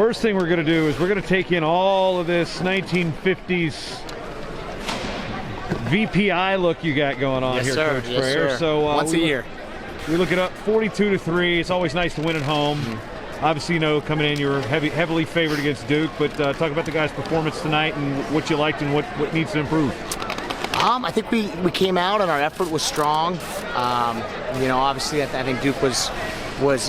First thing we're going to do is we're going to take in all of this 1950s VPI look you got going on here, sir. Coach Yes, Frayer. sir. So once a year. We look it up 42-3. It's always nice to win at home. Obviously, you know, coming in, you were heavily favored against Duke, but talk about the guys' performance tonight and what you liked and what needs to improve. I think we came out and our effort was strong. You know, obviously, I think Duke was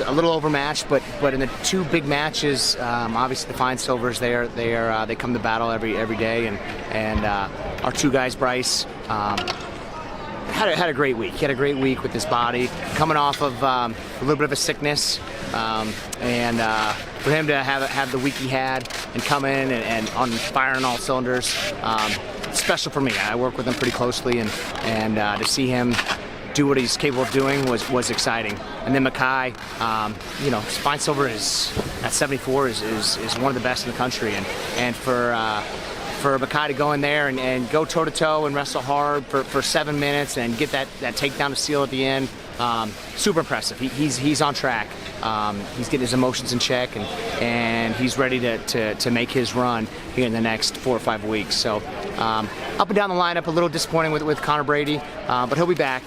a little overmatched, but in the two big matches, obviously the Fine Silvers, they come to battle every day, and our two guys, Bryce, had a great week. He had a great week with his body, coming off of a little bit of a sickness, and for him to have the week he had and come in and on fire on all cylinders, special for me. I work with him pretty closely, and to see him do what he's capable of doing was exciting. And then Mackay, you know, Fine Silver is at 74 is one of the best in the country, and for Mackay to go in there and go toe-to-toe and wrestle hard for 7 minutes and get that takedown to seal at the end, super impressive. He's on track. He's getting his emotions in check, and he's ready to make his run here in the next 4 or 5 weeks. So up and down the lineup, a little disappointing with Connor Brady, but he'll be back.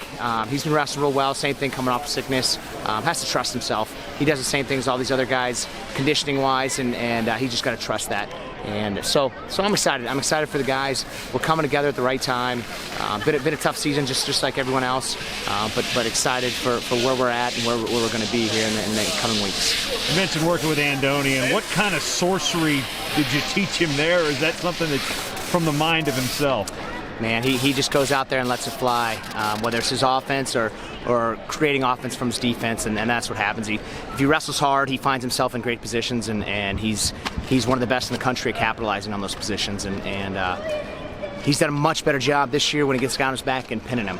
He's been wrestling real well. Same thing coming off of sickness. Has to trust himself. He does the same things as all these other guys, conditioning-wise, and he just got to trust that. And so I'm excited. I'm excited for the guys. We're coming together at the right time. Been a tough season, just like everyone else, but excited for where we're at and where we're going to be here in the coming weeks. You mentioned working with Andoni, and what kind of sorcery did you teach him there? Or is that something that's from the mind of himself? Man, he just goes out there and lets it fly, whether it's his offense or creating offense from his defense, and that's what happens. If he wrestles hard, he finds himself in great positions, and he's one of the best in the country at capitalizing on those positions, and he's done a much better job this year when he gets down his back and pinning him.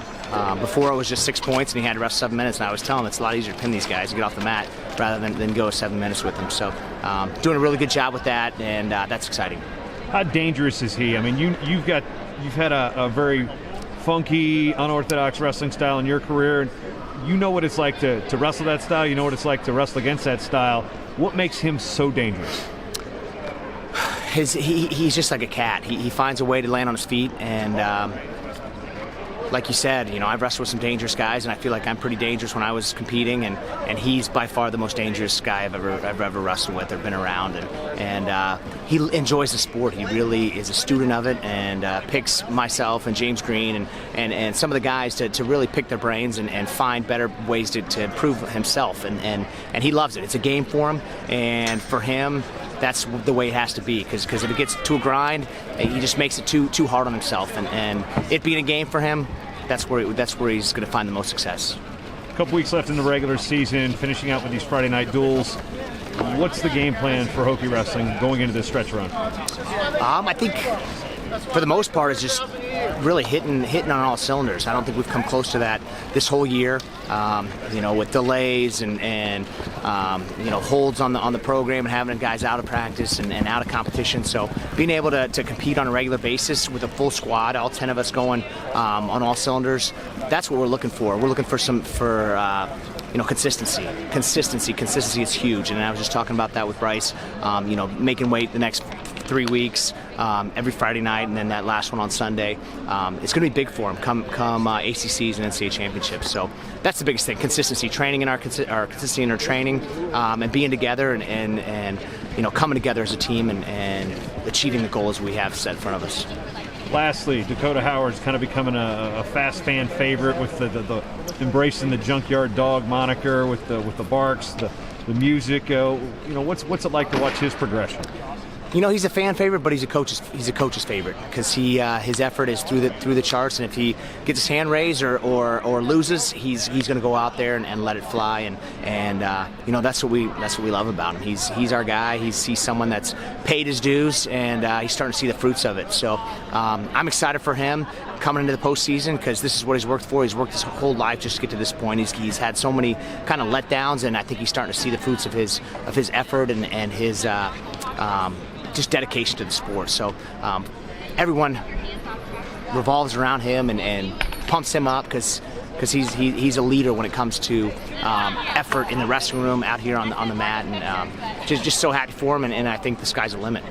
Before it was just 6 points and he had to wrestle 7 minutes, and I was telling him it's a lot easier to pin these guys and get off the mat rather than go 7 minutes with them. So doing a really good job with that, and that's exciting. How dangerous is he? I mean, you've had a very funky, unorthodox wrestling style in your career, and you know what it's like to wrestle that style. You know what it's like to wrestle against that style. What makes him so dangerous? He's just like a cat. He finds a way to land on his feet, and like you said, you know, I've wrestled with some dangerous guys, and I feel like I'm pretty dangerous when I was competing, and he's by far the most dangerous guy I've ever wrestled with or been around, and he enjoys the sport. He really is a student of it, and picks myself and James Green and some of the guys to really pick their brains and find better ways to improve himself, and he loves it. It's a game for him, and for him, that's the way it has to be, because if it gets to a grind, he just makes it too hard on himself, and it being a game for him, that's where he's going to find the most success. A couple weeks left in the regular season, finishing out with these Friday night duels. What's the game plan for Hokie wrestling going into this stretch run? I think for the most part, it's just really hitting on all cylinders. I don't think we've come close to that this whole year. You know, with delays and you know, holds on the program and having guys out of practice and out of competition. So being able to compete on a regular basis with a full squad, all 10 of us going on all cylinders, that's what we're looking for. We're looking for you know, consistency. Consistency is huge, and I was just talking about that with Bryce. You know, making weight the next 3 weeks, every Friday night, and then that last one on Sunday. It's going to be big for him come ACCs and NCAA championships. So that's the biggest thing: consistency, training in our consistency in our training, and being together and you know, coming together as a team and achieving the goals we have set in front of us. Lastly, Dakota Howard's kind of becoming a fast fan favorite with the embracing the junkyard dog moniker with the barks, the music. You know, what's it like to watch his progression? You know, he's a fan favorite, but he's a coach's favorite, because his effort is through the charts, and if he gets his hand raised or loses, he's going to go out there and let it fly, and you know, that's what we love about him. He's our guy. He's someone that's paid his dues, and he's starting to see the fruits of it. So I'm excited for him coming into the postseason, because this is what he's worked for. He's worked his whole life just to get to this point. He's had so many kind of letdowns, and I think he's starting to see the fruits of his effort and his just dedication to the sport. So everyone revolves around him and pumps him up, because because he's a leader when it comes to effort in the wrestling room, out here on the mat, and just so happy for him, and I think the sky's the limit.